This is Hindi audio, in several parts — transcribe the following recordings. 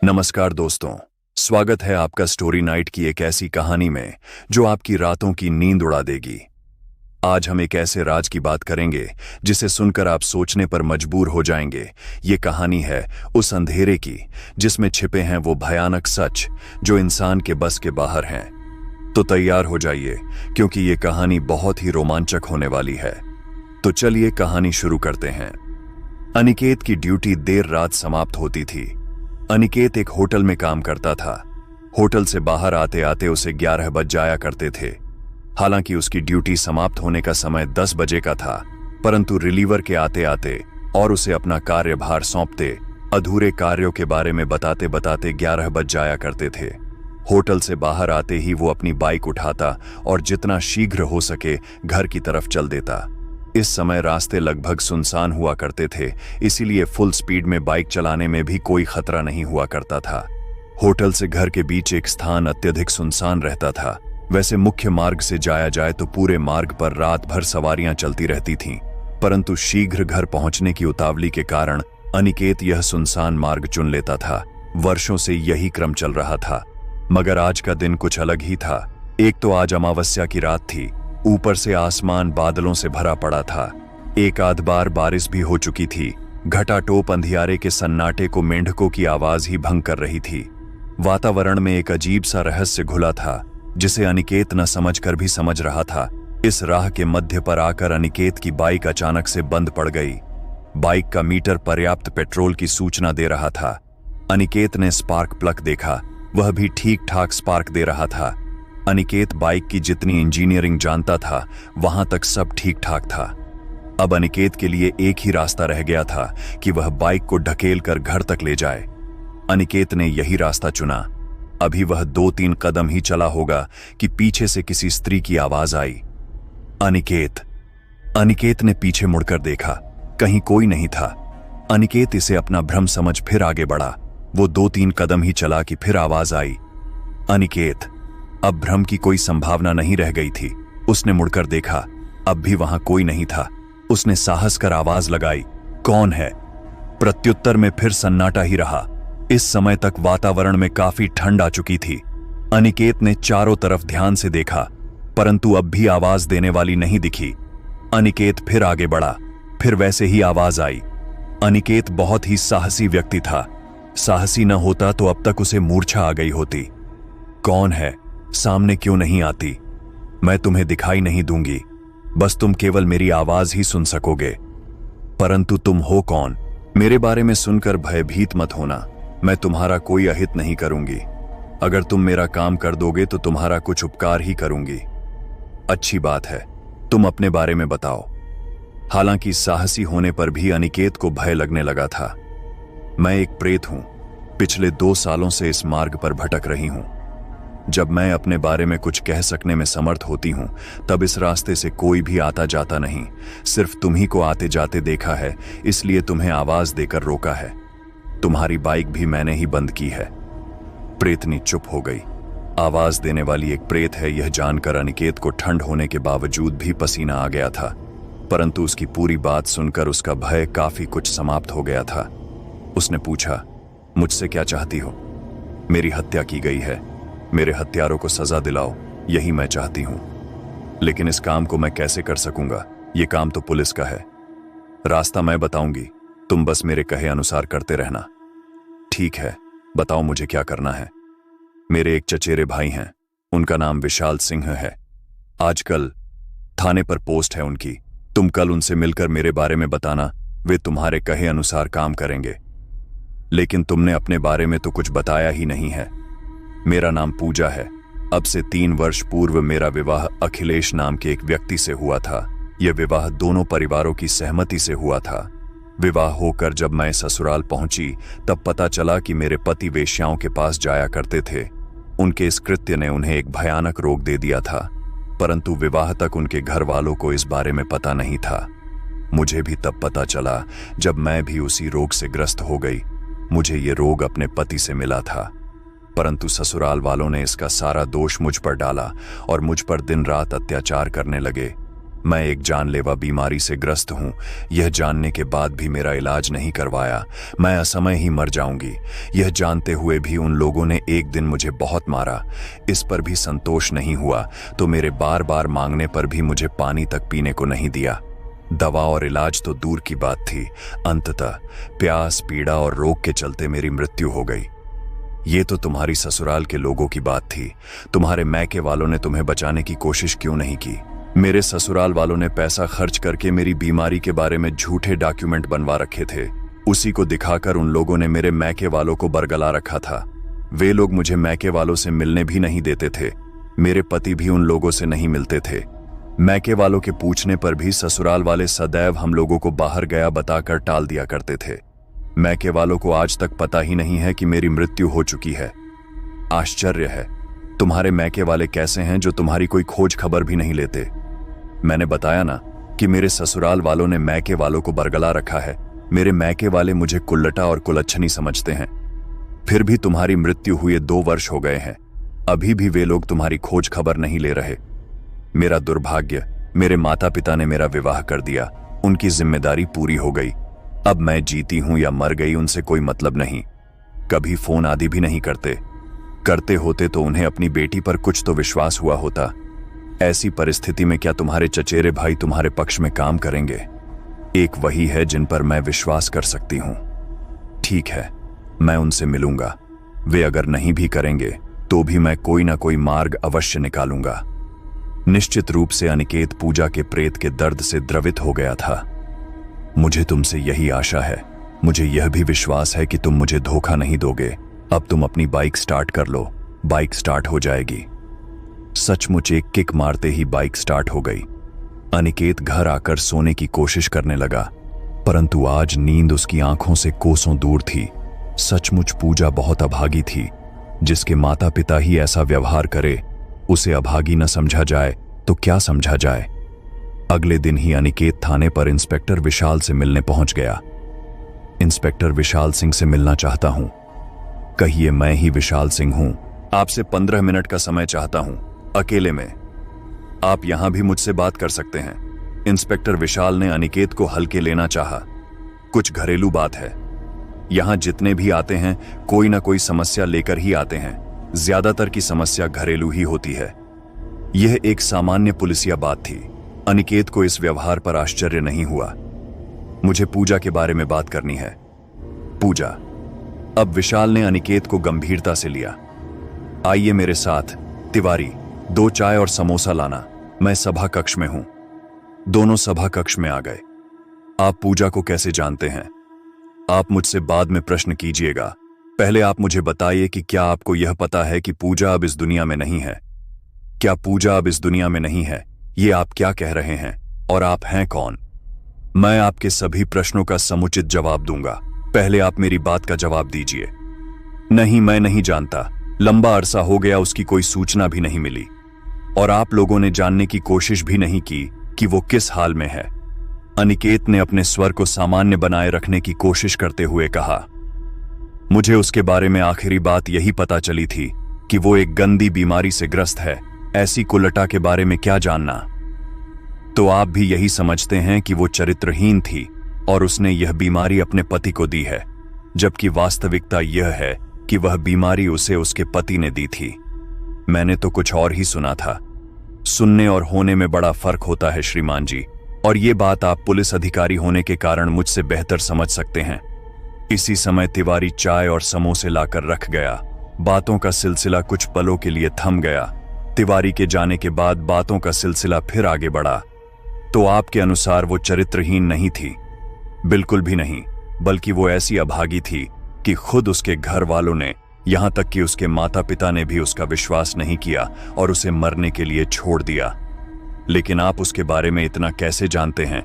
नमस्कार दोस्तों, स्वागत है आपका स्टोरी नाइट की एक ऐसी कहानी में जो आपकी रातों की नींद उड़ा देगी। आज हम एक ऐसे राज की बात करेंगे जिसे सुनकर आप सोचने पर मजबूर हो जाएंगे। ये कहानी है उस अंधेरे की जिसमें छिपे हैं वो भयानक सच जो इंसान के बस के बाहर हैं। तो तैयार हो जाइए क्योंकि ये कहानी बहुत ही रोमांचक होने वाली है। तो चलिए कहानी शुरू करते हैं। अनिकेत की ड्यूटी देर रात समाप्त होती थी। अनिकेत एक होटल में काम करता था। होटल से बाहर आते आते उसे 11 बज जाया करते थे। हालांकि उसकी ड्यूटी समाप्त होने का समय 10 बजे का था, परंतु रिलीवर के आते आते और उसे अपना कार्यभार सौंपते अधूरे कार्यों के बारे में बताते बताते 11 बज जाया करते थे। होटल से बाहर आते ही वो अपनी बाइक उठाता और जितना शीघ्र हो सके घर की तरफ चल देता। इस समय रास्ते लगभग सुनसान हुआ करते थे, इसीलिए फुल स्पीड में बाइक चलाने में भी कोई खतरा नहीं हुआ करता था। होटल से घर के बीच एक स्थान अत्यधिक सुनसान रहता था। वैसे मुख्य मार्ग से जाया जाए तो पूरे मार्ग पर रात भर सवारियां चलती रहती थीं, परंतु शीघ्र घर पहुंचने की उतावली के कारण अनिकेत यह सुनसान मार्ग चुन लेता था। वर्षों से यही क्रम चल रहा था, मगर आज का दिन कुछ अलग ही था। एक तो आज अमावस्या की रात थी, ऊपर से आसमान बादलों से भरा पड़ा था। एक आध बार बारिश भी हो चुकी थी। घटाटोप अंधियारे के सन्नाटे को मेंढकों की आवाज ही भंग कर रही थी। वातावरण में एक अजीब सा रहस्य घुला था जिसे अनिकेत न समझकर भी समझ रहा था। इस राह के मध्य पर आकर अनिकेत की बाइक अचानक से बंद पड़ गई। बाइक का मीटर पर्याप्त पेट्रोल की सूचना दे रहा था। अनिकेत ने स्पार्क प्लग देखा, वह भी ठीक ठाक स्पार्क दे रहा था। अनिकेत बाइक की जितनी इंजीनियरिंग जानता था वहां तक सब ठीक ठाक था। अब अनिकेत के लिए एक ही रास्ता रह गया था कि वह बाइक को ढकेल कर घर तक ले जाए। अनिकेत ने यही रास्ता चुना। अभी वह 2-3 कदम ही चला होगा कि पीछे से किसी स्त्री की आवाज आई, अनिकेत। अनिकेत ने पीछे मुड़कर देखा, कहीं कोई नहीं था। अनिकेत इसे अपना भ्रम समझ फिर आगे बढ़ा। वो 2-3 कदम ही चला कि फिर आवाज आई, अनिकेत। अब भ्रम की कोई संभावना नहीं रह गई थी। उसने मुड़कर देखा, अब भी वहां कोई नहीं था। उसने साहस कर आवाज लगाई, कौन है? प्रत्युत्तर में फिर सन्नाटा ही रहा। इस समय तक वातावरण में काफी ठंड आ चुकी थी। अनिकेत ने चारों तरफ ध्यान से देखा, परंतु अब भी आवाज देने वाली नहीं दिखी। अनिकेत फिर आगे बढ़ा, फिर वैसे ही आवाज आई। अनिकेत बहुत ही साहसी व्यक्ति था। साहसी न होता तो अब तक उसे मूर्छा आ गई होती। कौन है? सामने क्यों नहीं आती? मैं तुम्हें दिखाई नहीं दूंगी, बस तुम केवल मेरी आवाज ही सुन सकोगे। परंतु तुम हो कौन? मेरे बारे में सुनकर भयभीत मत होना। मैं तुम्हारा कोई अहित नहीं करूंगी। अगर तुम मेरा काम कर दोगे तो तुम्हारा कुछ उपकार ही करूंगी। अच्छी बात है, तुम अपने बारे में बताओ। हालांकि साहसी होने पर भी अनिकेत को भय लगने लगा था। मैं एक प्रेत हूं। पिछले 2 सालों से इस मार्ग पर भटक रही हूं। जब मैं अपने बारे में कुछ कह सकने में समर्थ होती हूं, तब इस रास्ते से कोई भी आता जाता नहीं। सिर्फ तुम ही को आते जाते देखा है, इसलिए तुम्हें आवाज देकर रोका है। तुम्हारी बाइक भी मैंने ही बंद की है। प्रेतनी चुप हो गई। आवाज देने वाली एक प्रेत है, यह जानकर अनिकेत को ठंड होने के बावजूद भी पसीना आ गया था, परंतु उसकी पूरी बात सुनकर उसका भय काफी कुछ समाप्त हो गया था। उसने पूछा, मुझसे क्या चाहती हो? मेरी हत्या की गई है, मेरे हत्यारों को सजा दिलाओ, यही मैं चाहती हूं। लेकिन इस काम को मैं कैसे कर सकूंगा? यह काम तो पुलिस का है। रास्ता मैं बताऊंगी, तुम बस मेरे कहे अनुसार करते रहना। ठीक है, बताओ मुझे क्या करना है। मेरे एक चचेरे भाई हैं, उनका नाम विशाल सिंह है। आजकल थाने पर पोस्ट है उनकी। तुम कल उनसे मिलकर मेरे बारे में बताना, वे तुम्हारे कहे अनुसार काम करेंगे। लेकिन तुमने अपने बारे में तो कुछ बताया ही नहीं है। मेरा नाम पूजा है। अब से 3 वर्ष पूर्व मेरा विवाह अखिलेश नाम के एक व्यक्ति से हुआ था। यह विवाह दोनों परिवारों की सहमति से हुआ था। विवाह होकर जब मैं ससुराल पहुंची, तब पता चला कि मेरे पति वेश्याओं के पास जाया करते थे। उनके इस कृत्य ने उन्हें एक भयानक रोग दे दिया था, परंतु विवाह तक उनके घर वालों को इस बारे में पता नहीं था। मुझे भी तब पता चला जब मैं भी उसी रोग से ग्रस्त हो गई। मुझे ये रोग अपने पति से मिला था, परंतु ससुराल वालों ने इसका सारा दोष मुझ पर डाला और मुझ पर दिन रात अत्याचार करने लगे। मैं एक जानलेवा बीमारी से ग्रस्त हूं। यह जानने के बाद भी मेरा इलाज नहीं करवाया। मैं असमय ही मर जाऊंगी। यह जानते हुए भी उन लोगों ने एक दिन मुझे बहुत मारा। इस पर भी संतोष नहीं हुआ तो मेरे बार बार मांगने पर भी मुझे पानी तक पीने को नहीं दिया। दवा और इलाज तो दूर की बात थी। अंततः प्यास, पीड़ा और रोग के चलते मेरी मृत्यु हो गई। ये तो तुम्हारी ससुराल के लोगों की बात थी। तुम्हारे मैके वालों ने तुम्हें बचाने की कोशिश क्यों नहीं की? मेरे ससुराल वालों ने पैसा खर्च करके मेरी बीमारी के बारे में झूठे डॉक्यूमेंट बनवा रखे थे। उसी को दिखाकर उन लोगों ने मेरे मैके वालों को बरगला रखा था। वे लोग मुझे मैके वालों से मिलने भी नहीं देते थे। मेरे पति भी उन लोगों से नहीं मिलते थे। मैके वालों के पूछने पर भी ससुराल वाले सदैव हम लोगों को बाहर गया बताकर टाल दिया करते थे। मैके वालों को आज तक पता ही नहीं है कि मेरी मृत्यु हो चुकी है। आश्चर्य है, तुम्हारे मैके वाले कैसे हैं जो तुम्हारी कोई खोज खबर भी नहीं लेते। मैंने बताया ना कि मेरे ससुराल वालों ने मैके वालों को बरगला रखा है। मेरे मैके वाले मुझे कुल्लटा और कुलच्छनी समझते हैं। फिर भी तुम्हारी मृत्यु हुए 2 वर्ष हो गए हैं, अभी भी वे लोग तुम्हारी खोज खबर नहीं ले रहे। मेरा दुर्भाग्य, मेरे माता पिता ने मेरा विवाह कर दिया। उनकी जिम्मेदारी पूरी हो गई। अब मैं जीती हूं या मर गई उनसे कोई मतलब नहीं। कभी फोन आदि भी नहीं करते होते तो उन्हें अपनी बेटी पर कुछ तो विश्वास हुआ होता। ऐसी परिस्थिति में क्या तुम्हारे चचेरे भाई तुम्हारे पक्ष में काम करेंगे? एक वही है जिन पर मैं विश्वास कर सकती हूं। ठीक है, मैं उनसे मिलूंगा। वे अगर नहीं भी करेंगे तो भी मैं कोई ना कोई मार्ग अवश्य निकालूंगा। निश्चित रूप से अनिकेत पूजा के प्रेत के दर्द से द्रवित हो गया था। मुझे तुमसे यही आशा है। मुझे यह भी विश्वास है कि तुम मुझे धोखा नहीं दोगे। अब तुम अपनी बाइक स्टार्ट कर लो। बाइक स्टार्ट हो जाएगी। सचमुच एक किक मारते ही बाइक स्टार्ट हो गई। अनिकेत घर आकर सोने की कोशिश करने लगा, परंतु आज नींद उसकी आंखों से कोसों दूर थी। सचमुच पूजा बहुत अभागी थी। जिसके माता पिता ही ऐसा व्यवहार करे, उसे अभागी न समझा जाए तो क्या समझा जाए। अगले दिन ही अनिकेत थाने पर इंस्पेक्टर विशाल से मिलने पहुंच गया। इंस्पेक्टर विशाल सिंह से मिलना चाहता हूं। कहिए, मैं ही विशाल सिंह हूं। आपसे 15 मिनट का समय चाहता हूं, अकेले में। आप यहां भी मुझसे बात कर सकते हैं। इंस्पेक्टर विशाल ने अनिकेत को हल्के लेना चाहा। कुछ घरेलू बात है। यहां जितने भी आते हैं कोई ना कोई समस्या लेकर ही आते हैं। ज्यादातर की समस्या घरेलू ही होती है। यह एक सामान्य पुलिसिया बात थी। अनिकेत को इस व्यवहार पर आश्चर्य नहीं हुआ। मुझे पूजा के बारे में बात करनी है। पूजा। अब विशाल ने अनिकेत को गंभीरता से लिया। आइए मेरे साथ। तिवारी, 2 चाय और समोसा लाना। मैं सभा कक्ष में हूं। दोनों सभा कक्ष में आ गए। आप पूजा को कैसे जानते हैं? आप मुझसे बाद में प्रश्न कीजिएगा। पहले आप मुझे बताइए कि क्या आपको यह पता है कि पूजा अब इस दुनिया में नहीं है? क्या पूजा अब इस दुनिया में नहीं है? ये आप क्या कह रहे हैं? और आप हैं कौन? मैं आपके सभी प्रश्नों का समुचित जवाब दूंगा। पहले आप मेरी बात का जवाब दीजिए। नहीं, मैं नहीं जानता। लंबा अरसा हो गया, उसकी कोई सूचना भी नहीं मिली। और आप लोगों ने जानने की कोशिश भी नहीं की कि वो किस हाल में है। अनिकेत ने अपने स्वर को सामान्य बनाए रखने की कोशिश करते हुए कहा। मुझे उसके बारे में आखिरी बात यही पता चली थी कि वो एक गंदी बीमारी से ग्रस्त है। ऐसी कुलटा के बारे में क्या जानना? तो आप भी यही समझते हैं कि वो चरित्रहीन थी और उसने यह बीमारी अपने पति को दी है, जबकि वास्तविकता यह है कि वह बीमारी उसे उसके पति ने दी थी। मैंने तो कुछ और ही सुना था। सुनने और होने में बड़ा फर्क होता है श्रीमान जी, और ये बात आप पुलिस अधिकारी होने के कारण मुझसे बेहतर समझ सकते हैं। इसी समय तिवारी चाय और समोसे लाकर रख गया। बातों का सिलसिला कुछ पलों के लिए थम गया। तिवारी के जाने के बाद बातों का सिलसिला फिर आगे बढ़ा। तो आपके अनुसार वो चरित्रहीन नहीं थी? बिल्कुल भी नहीं, बल्कि वो ऐसी अभागी थी कि खुद उसके घर वालों ने, यहां तक कि उसके माता पिता ने भी उसका विश्वास नहीं किया और उसे मरने के लिए छोड़ दिया। लेकिन आप उसके बारे में इतना कैसे जानते हैं?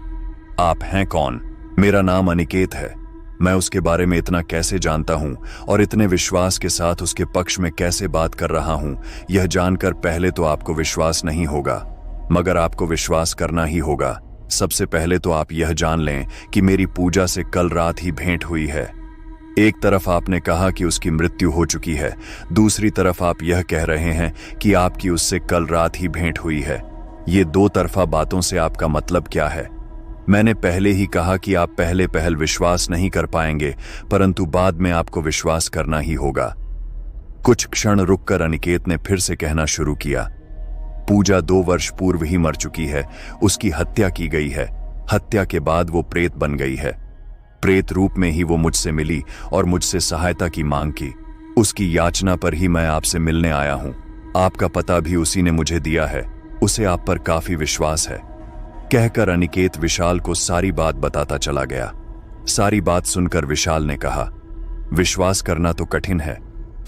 आप हैं कौन? मेरा नाम अनिकेत है। मैं उसके बारे में इतना कैसे जानता हूं और इतने विश्वास के साथ उसके पक्ष में कैसे बात कर रहा हूं, यह जानकर पहले तो आपको विश्वास नहीं होगा, मगर आपको विश्वास करना ही होगा। सबसे पहले तो आप यह जान लें कि मेरी पूजा से कल रात ही भेंट हुई है। एक तरफ आपने कहा कि उसकी मृत्यु हो चुकी है, दूसरी तरफ आप यह कह रहे हैं कि आपकी उससे कल रात ही भेंट हुई है। ये दो तरफा बातों से आपका मतलब क्या है? मैंने पहले ही कहा कि आप पहले पहल विश्वास नहीं कर पाएंगे, परंतु बाद में आपको विश्वास करना ही होगा। कुछ क्षण रुककर अनिकेत ने फिर से कहना शुरू किया। पूजा 2 वर्ष पूर्व ही मर चुकी है। उसकी हत्या की गई है। हत्या के बाद वो प्रेत बन गई है। प्रेत रूप में ही वो मुझसे मिली और मुझसे सहायता की मांग की। उसकी याचना पर ही मैं आपसे मिलने आया हूं। आपका पता भी उसी ने मुझे दिया है। उसे आप पर काफी विश्वास है। कहकर अनिकेत विशाल को सारी बात बताता चला गया। सारी बात सुनकर विशाल ने कहा, विश्वास करना तो कठिन है,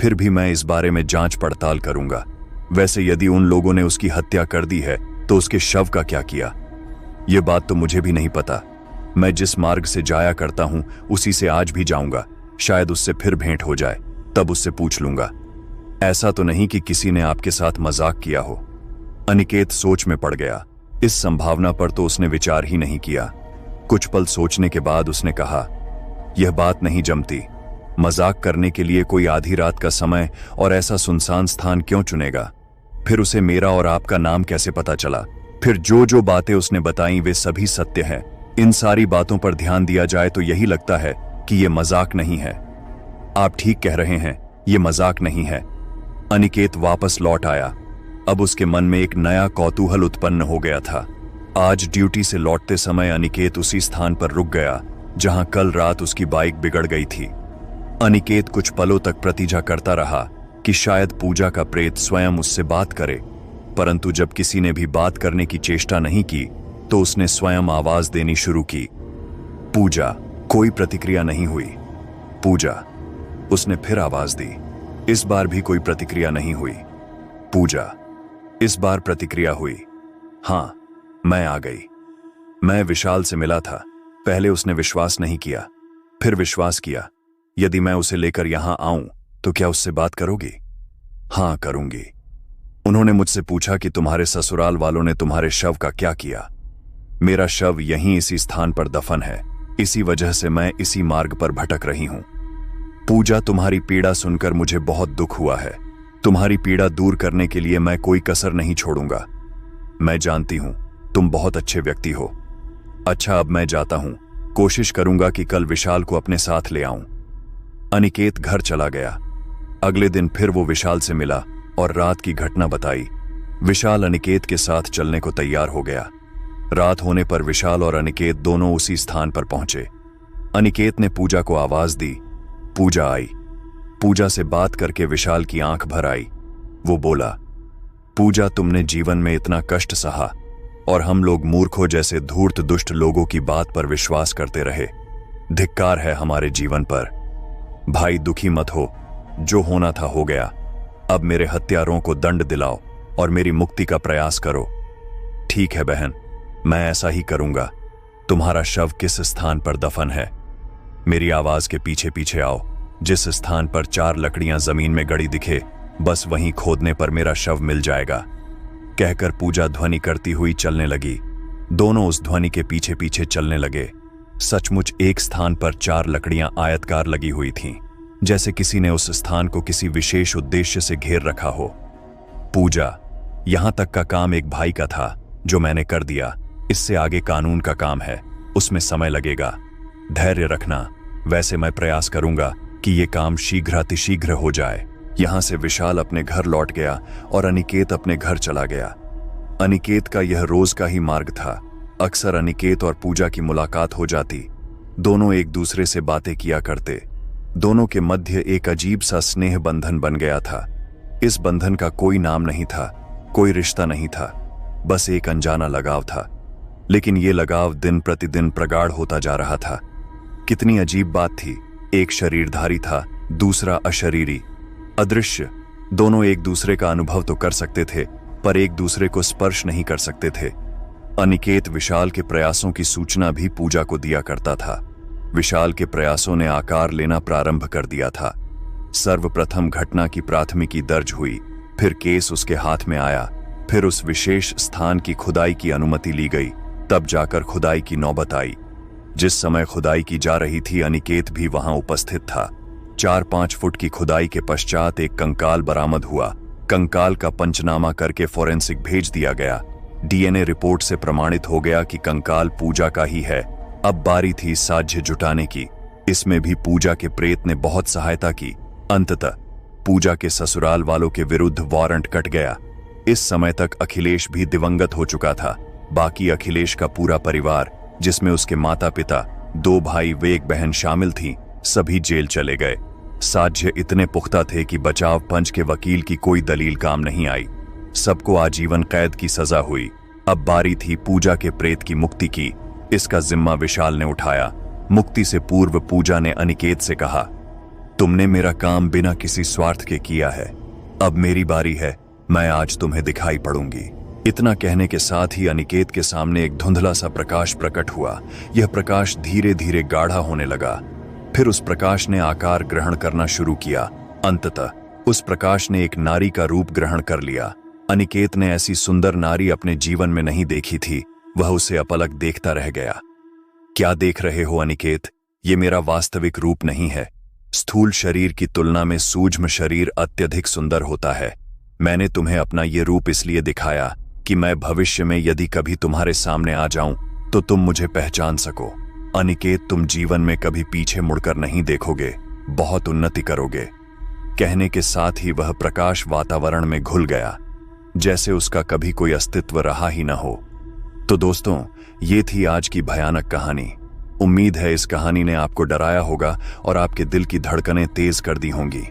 फिर भी मैं इस बारे में जांच पड़ताल करूंगा। वैसे यदि उन लोगों ने उसकी हत्या कर दी है तो उसके शव का क्या किया? यह बात तो मुझे भी नहीं पता। मैं जिस मार्ग से जाया करता हूं उसी से आज भी जाऊंगा। शायद उससे फिर भेंट हो जाए, तब उससे पूछ लूंगा। ऐसा तो नहीं कि किसी ने आपके साथ मजाक किया हो? अनिकेत सोच में पड़ गया। इस संभावना पर तो उसने विचार ही नहीं किया। कुछ पल सोचने के बाद उसने कहा, यह बात नहीं जमती। मजाक करने के लिए कोई आधी रात का समय और ऐसा सुनसान स्थान क्यों चुनेगा? फिर उसे मेरा और आपका नाम कैसे पता चला? फिर जो जो बातें उसने बताई वे सभी सत्य हैं। इन सारी बातों पर ध्यान दिया जाए तो यही लगता है कि यह मजाक नहीं है। आप ठीक कह रहे हैं, यह मजाक नहीं है। अनिकेत वापस लौट आया। अब उसके मन में एक नया कौतूहल उत्पन्न हो गया था। आज ड्यूटी से लौटते समय अनिकेत उसी स्थान पर रुक गया जहां कल रात उसकी बाइक बिगड़ गई थी। अनिकेत कुछ पलों तक प्रतीक्षा करता रहा कि शायद पूजा का प्रेत स्वयं उससे बात करे, परंतु जब किसी ने भी बात करने की चेष्टा नहीं की तो उसने स्वयं आवाज देनी शुरू की। पूजा। कोई प्रतिक्रिया नहीं हुई। पूजा। उसने फिर आवाज दी। इस बार भी कोई प्रतिक्रिया नहीं हुई। पूजा। इस बार प्रतिक्रिया हुई। हां, मैं आ गई। मैं विशाल से मिला था। पहले उसने विश्वास नहीं किया, फिर विश्वास किया। यदि मैं उसे लेकर यहां आऊं तो क्या उससे बात करोगी? हां, करूंगी। उन्होंने मुझसे पूछा कि तुम्हारे ससुराल वालों ने तुम्हारे शव का क्या किया। मेरा शव यहीं इसी स्थान पर दफन है। इसी वजह से मैं इसी मार्ग पर भटक रही हूं। पूजा, तुम्हारी पीड़ा सुनकर मुझे बहुत दुख हुआ है। तुम्हारी पीड़ा दूर करने के लिए मैं कोई कसर नहीं छोड़ूंगा। मैं जानती हूं तुम बहुत अच्छे व्यक्ति हो। अच्छा, अब मैं जाता हूं। कोशिश करूंगा कि कल विशाल को अपने साथ ले आऊं। अनिकेत घर चला गया। अगले दिन फिर वो विशाल से मिला और रात की घटना बताई। विशाल अनिकेत के साथ चलने को तैयार हो गया। रात होने पर विशाल और अनिकेत दोनों उसी स्थान पर पहुंचे। अनिकेत ने पूजा को आवाज दी। पूजा आई। पूजा से बात करके विशाल की आंख भर आई। वो बोला, पूजा, तुमने जीवन में इतना कष्ट सहा और हम लोग मूर्खों जैसे धूर्त दुष्ट लोगों की बात पर विश्वास करते रहे। धिक्कार है हमारे जीवन पर। भाई, दुखी मत हो। जो होना था हो गया। अब मेरे हत्यारों को दंड दिलाओ और मेरी मुक्ति का प्रयास करो। ठीक है बहन, मैं ऐसा ही करूंगा। तुम्हारा शव किस स्थान पर दफन है? मेरी आवाज के पीछे पीछे आओ। जिस स्थान पर 4 लकड़ियां जमीन में गड़ी दिखे, बस वहीं खोदने पर मेरा शव मिल जाएगा। कहकर पूजा ध्वनि करती हुई चलने लगी। दोनों उस ध्वनि के पीछे पीछे चलने लगे। सचमुच एक स्थान पर 4 लकड़ियां आयतकार लगी हुई थीं, जैसे किसी ने उस स्थान को किसी विशेष उद्देश्य से घेर रखा हो। पूजा, यहां तक का काम एक भाई का था जो मैंने कर दिया। इससे आगे कानून का काम है, उसमें समय लगेगा। धैर्य रखना। वैसे मैं प्रयास करूंगा कि ये काम शीघ्रातिशीघ्र हो जाए। यहां से विशाल अपने घर लौट गया और अनिकेत अपने घर चला गया। अनिकेत का यह रोज का ही मार्ग था। अक्सर अनिकेत और पूजा की मुलाकात हो जाती। दोनों एक दूसरे से बातें किया करते। दोनों के मध्य एक अजीब सा स्नेह बंधन बन गया था। इस बंधन का कोई नाम नहीं था, कोई रिश्ता नहीं था, बस एक अनजाना लगाव था। लेकिन ये लगाव दिन प्रतिदिन प्रगाढ़ होता जा रहा था। कितनी अजीब बात थी। एक शरीरधारी था, दूसरा अशरीरी, अदृश्य। दोनों एक दूसरे का अनुभव तो कर सकते थे, पर एक दूसरे को स्पर्श नहीं कर सकते थे। अनिकेत विशाल के प्रयासों की सूचना भी पूजा को दिया करता था। विशाल के प्रयासों ने आकार लेना प्रारंभ कर दिया था। सर्वप्रथम घटना की प्राथमिकी दर्ज हुई, फिर केस उसके हाथ में आया, फिर उस विशेष स्थान की खुदाई की अनुमति ली गई, तब जाकर खुदाई की नौबत आई। जिस समय खुदाई की जा रही थी, अनिकेत भी वहां उपस्थित था। 4-5 फुट की खुदाई के पश्चात एक कंकाल बरामद हुआ। कंकाल का पंचनामा करके फोरेंसिक भेज दिया गया। डीएनए रिपोर्ट से प्रमाणित हो गया कि कंकाल पूजा का ही है। अब बारी थी साक्ष्य जुटाने की। इसमें भी पूजा के प्रेत ने बहुत सहायता की। अंततः पूजा के ससुराल वालों के विरुद्ध वारंट कट गया। इस समय तक अखिलेश भी दिवंगत हो चुका था। बाकी अखिलेश का पूरा परिवार, जिसमें उसके माता पिता, 2 भाई व 1 बहन शामिल थी, सभी जेल चले गए। साक्ष्य इतने पुख्ता थे कि बचाव पंच के वकील की कोई दलील काम नहीं आई। सबको आजीवन कैद की सजा हुई। अब बारी थी पूजा के प्रेत की मुक्ति की। इसका जिम्मा विशाल ने उठाया। मुक्ति से पूर्व पूजा ने अनिकेत से कहा, तुमने मेरा काम बिना किसी स्वार्थ के किया है। अब मेरी बारी है, मैं आज तुम्हें दिखाई पड़ूंगी। इतना कहने के साथ ही अनिकेत के सामने एक धुंधला सा प्रकाश प्रकट हुआ। यह प्रकाश धीरे धीरे गाढ़ा होने लगा। फिर उस प्रकाश ने आकार ग्रहण करना शुरू किया। अंततः उस प्रकाश ने एक नारी का रूप ग्रहण कर लिया। अनिकेत ने ऐसी सुंदर नारी अपने जीवन में नहीं देखी थी। वह उसे अपलक देखता रह गया। क्या देख रहे हो अनिकेत? ये मेरा वास्तविक रूप नहीं है। स्थूल शरीर की तुलना में सूक्ष्म शरीर अत्यधिक सुंदर होता है। मैंने तुम्हें अपना ये रूप इसलिए दिखाया कि मैं भविष्य में यदि कभी तुम्हारे सामने आ जाऊं तो तुम मुझे पहचान सको। अनिकेत, तुम जीवन में कभी पीछे मुड़कर नहीं देखोगे, बहुत उन्नति करोगे। कहने के साथ ही वह प्रकाश वातावरण में घुल गया, जैसे उसका कभी कोई अस्तित्व रहा ही न हो। तो दोस्तों, ये थी आज की भयानक कहानी। उम्मीद है इस कहानी ने आपको डराया होगा और आपके दिल की धड़कनें तेज कर दी होंगी।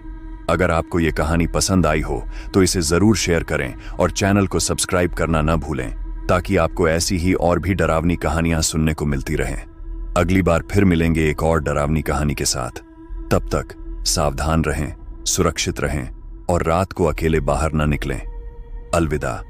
अगर आपको ये कहानी पसंद आई हो तो इसे जरूर शेयर करें और चैनल को सब्सक्राइब करना न भूलें, ताकि आपको ऐसी ही और भी डरावनी कहानियां सुनने को मिलती रहें। अगली बार फिर मिलेंगे एक और डरावनी कहानी के साथ। तब तक सावधान रहें, सुरक्षित रहें और रात को अकेले बाहर न निकलें। अलविदा।